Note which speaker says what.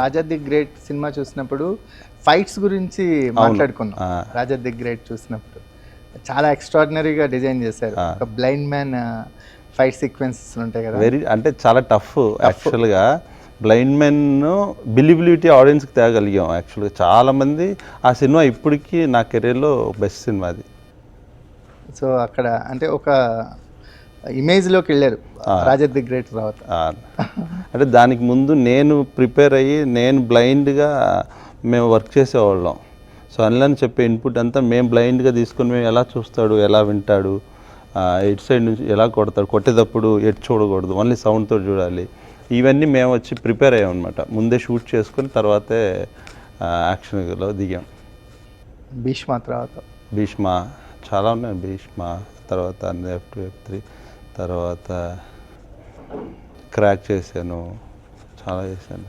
Speaker 1: Raja the great cinema చూసినప్పుడు fights గురించి మాట్లాడుకున్నాం. రాజా ది గ్రేట్ చూసినప్పుడు చాలా ఎక్స్ట్రాడినరీగా డిజైన్ చేశారు. ఒక బ్లైండ్ మ్యాన్ ఫైట్ సీక్వెన్సెస్ ఉంటాయి కదా,
Speaker 2: వెరీ అంటే చాలా టఫ్ యాక్చువల్గా. బ్లైండ్ మెన్ బిలీబిలిటీ ఆడియన్స్కి తేగలిగాం యాక్చువల్గా. చాలామంది ఆ సినిమా ఇప్పటికీ నా కెరీర్లో బెస్ట్ సినిమా అది.
Speaker 1: సో అక్కడ అంటే ఒక ఇమేజ్లోకి వెళ్ళారు రాజా ది గ్రేట్ తర్వాత.
Speaker 2: అంటే దానికి ముందు నేను ప్రిపేర్ అయ్యి నేను బ్లైండ్గా మేము వర్క్ చేసేవాళ్ళం. సో అనిలని చెప్పే ఇన్పుట్ అంతా మేము బ్లైండ్గా తీసుకొని మేము ఎలా చూస్తాడు, ఎలా వింటాడు, ఎటు సైడ్ నుంచి ఎలా కొడతాడు, కొట్టేటప్పుడు ఎటు చూడకూడదు, ఓన్లీ సౌండ్తో చూడాలి, ఇవన్నీ మేము వచ్చి ప్రిపేర్ అయ్యాం అనమాట. ముందే షూట్ చేసుకొని తర్వాతే యాక్షన్లో దిగాం. భీష్మ చాలా ఉన్నాయి. భీష్మ తర్వాత F2 F3 తర్వాత క్రాక్ చేశాను, చాలా చేశాను.